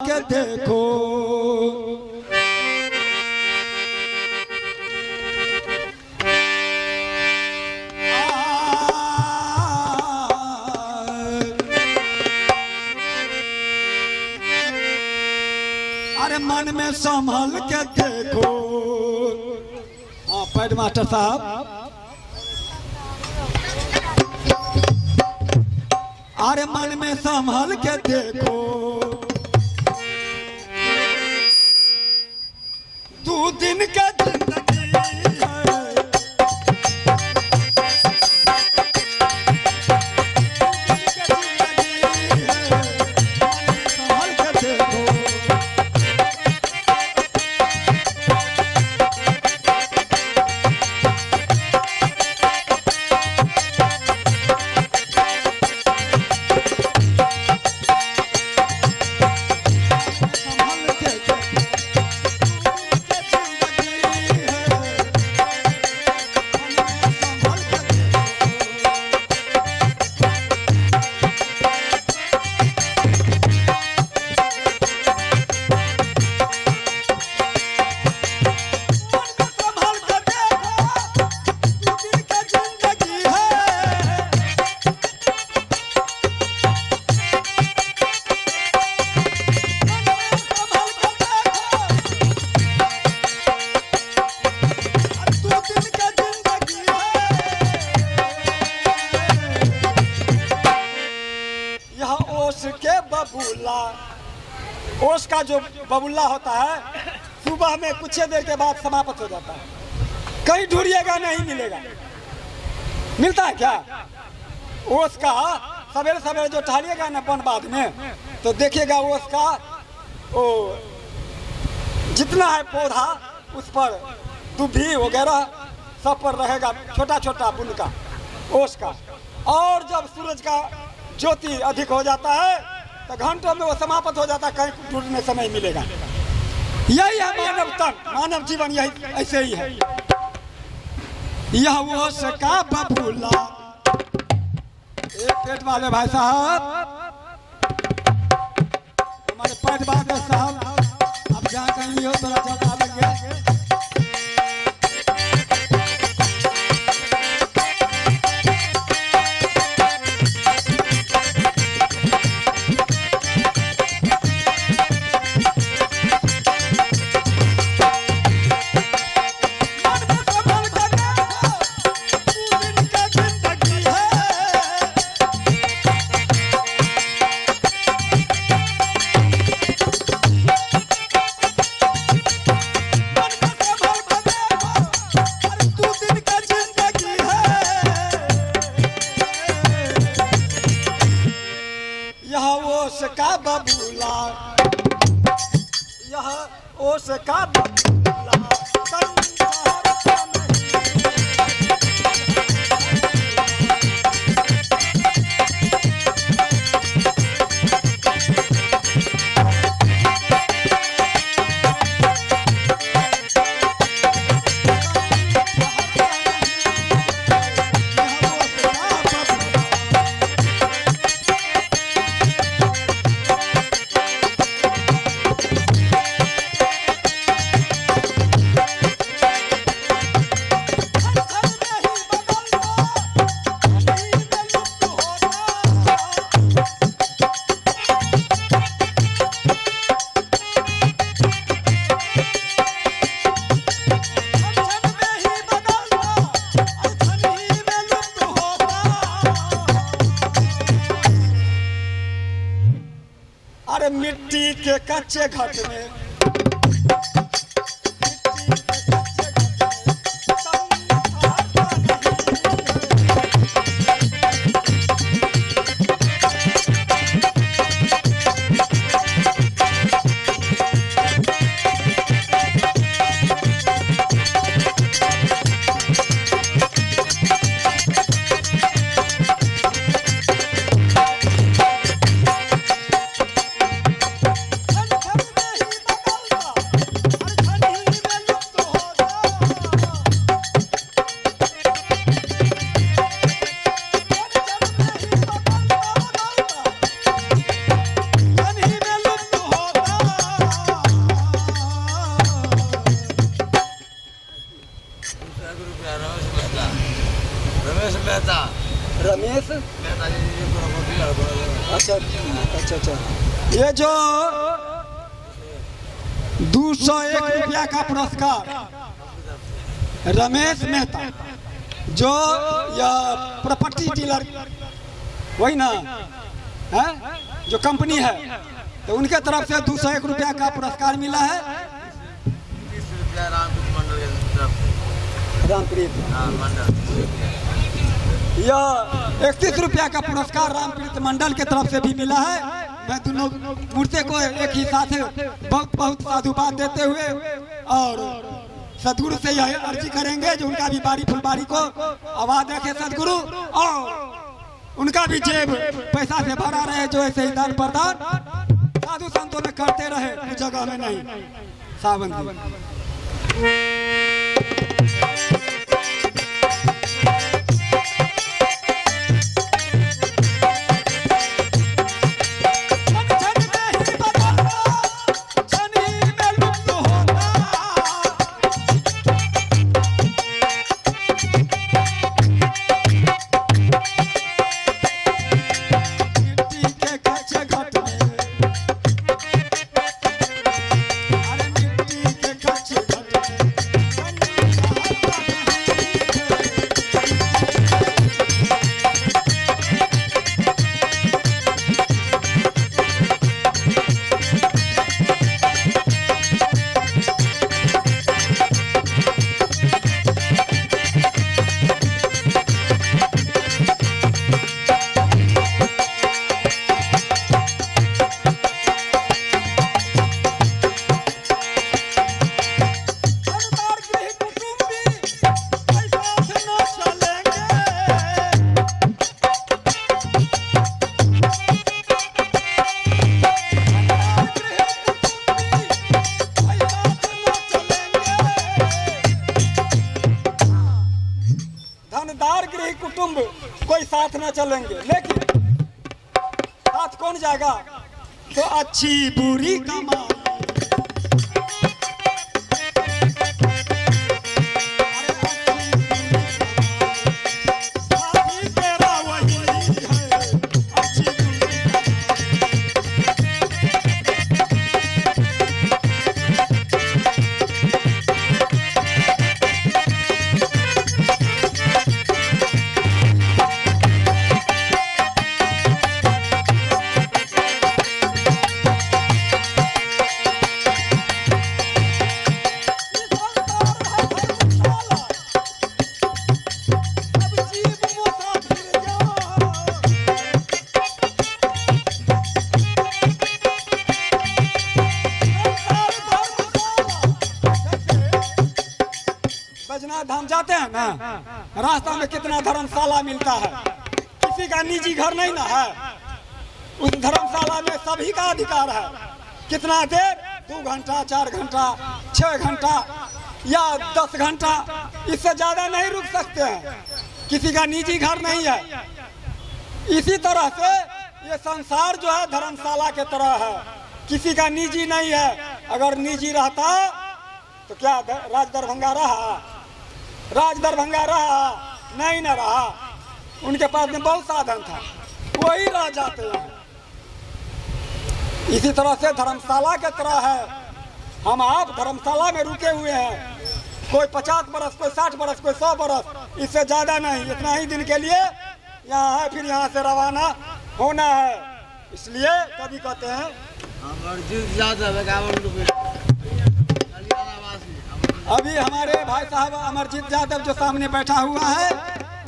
के देखो। अरे मन में संभल के देखो। हाँ पैड मास्टर साहब। अरे मन में संभल के देखो, 2 दिन का जिंदगी है। संभल के देखो। बबूला, ओस का जो बबूला होता है सुबह में कुछ देर के बाद समाप्त हो जाता है। कहीं ढूंढिएगा नहीं मिलेगा। मिलता है क्या? ओस का सवेरे सवेरे जो टहलिएगा ना वन बाग में तो देखिएगा ओस का वो जितना है पौधा उस पर दुभी वगैरह सब पर रहेगा छोटा छोटा बुन का ओस का। और जब सूरज का ज्योति अधिक हो जाता है तो घंटों में वो समाप्त हो जाता है, कहीं ढूंढने समय मिलेगा। यही है मानव तन, मानव जीवन यही ऐसे ही है। यह ओस का बबूला। एक पेट वाले भाई साहब, हमारे पेट वाले साहब, अब जहाँ कहीं हो थोड़ा चौका लेंगे। ओस का बबूला, यह ओस का बबूला। अरे मिट्टी के कच्चे घट में अच्छा अच्छा अच्छा, ये जो 201 रुपया का पुरस्कार रमेश मेहता, जो यह प्रॉपर्टी डीलर वही ना है, जो कंपनी है, तो उनके तरफ से 201 रुपया का पुरस्कार मिला है। रामप्रीत यह 31 रुपया का पुरस्कार रामप्रीत मंडल के तरफ से भी मिला है। मैं दोनों मूर्ति को एक ही साथ बहुत बहुत साधुवाद देते हुए और सदगुरु से यह अर्जी करेंगे जो उनका भी बारी फुलबारी को आवाज रखे सदगुरु, और उनका भी जेब पैसा से भरा रहे, जो ऐसे ही दान प्रदान साधु संतों में करते रहे, उस जगह में नहीं। सावन धनदार गृह कुटुंब कोई साथ न चलेंगे, लेकिन साथ कौन जाएगा? तो अच्छी बुरी कमाई, धाम जाते हैं ना, रास्ता में कितना धर्मशाला मिलता है, किसी का निजी घर नहीं ना है, उस धर्मशाला में सभी का अधिकार है। कितना देर, 2 घंटा 4 घंटा 6 घंटा या 10 घंटा, इससे ज्यादा नहीं रुक सकते हैं, किसी का निजी घर नहीं है। इसी तरह से ये संसार जो है धर्मशाला के तरह है, किसी का निजी नहीं है। अगर निजी रहता तो क्या राज दरभंगा रहा? राज दरभंगा रहा? नहीं न रहा। उनके पास में बहुत साधन था, वही रह जाते हैं। इसी तरह से धर्मशाला के तरह है, हम आप धर्मशाला में रुके हुए हैं, कोई 50 बरस, कोई 60 बरस, कोई 100 बरस, इससे ज्यादा नहीं, इतना ही दिन के लिए यहाँ है, फिर यहाँ से रवाना होना है। इसलिए कभी कहते हैं अभी हमारे भाई साहब अमरजीत यादव जो सामने बैठा हुआ है,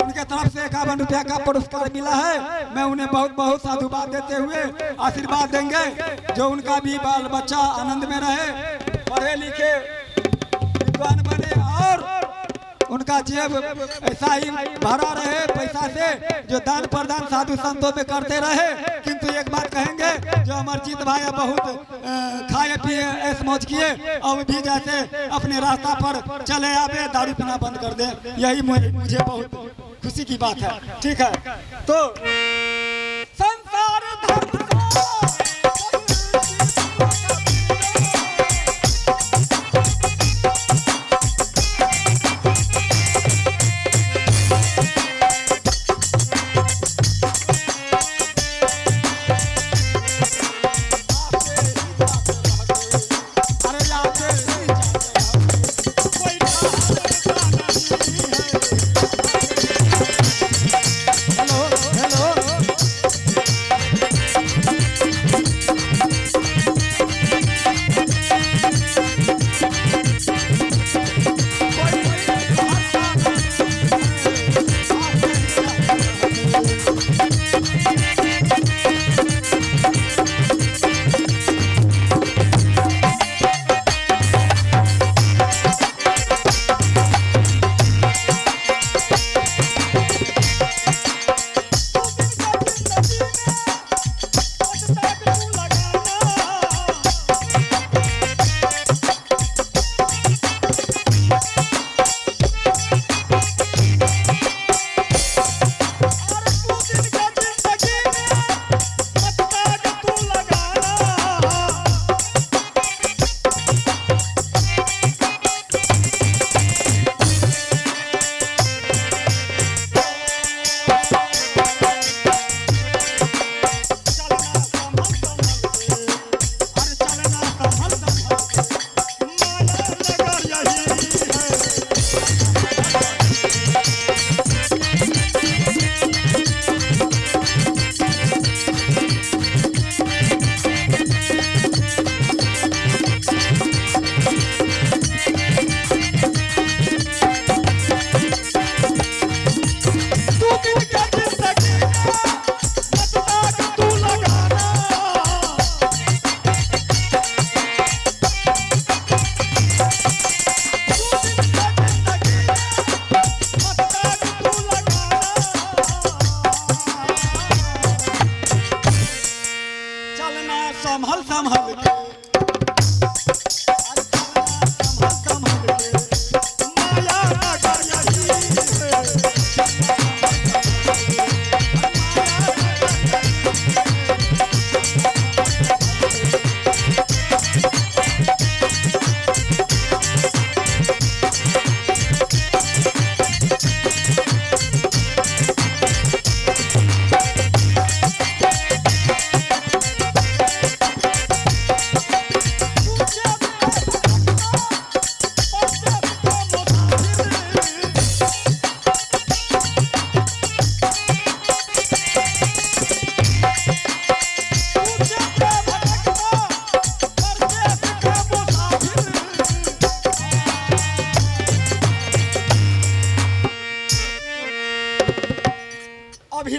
उनके तरफ से 51 रुपया का पुरस्कार मिला है। मैं उन्हें बहुत बहुत साधुवाद देते हुए आशीर्वाद देंगे, जो उनका भी बाल बच्चा आनंद में रहे, पढ़े लिखे विद्वान बने और उनका जेब ऐसा ही भरा रहे पैसा से, जो दान प्रदान साधु संतों में करते रहे। किंतु एक बात कहेंगे, जो अमरजीत भाई बहुत खाए पिए ऐश मौज किए, अब भी जैसे अपने रास्ता पर चले आवे, दारू पीना बंद कर दे, यही मुझे बहुत खुशी की बात है। ठीक है, तो संसार धर्म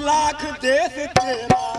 लाख देश तेरा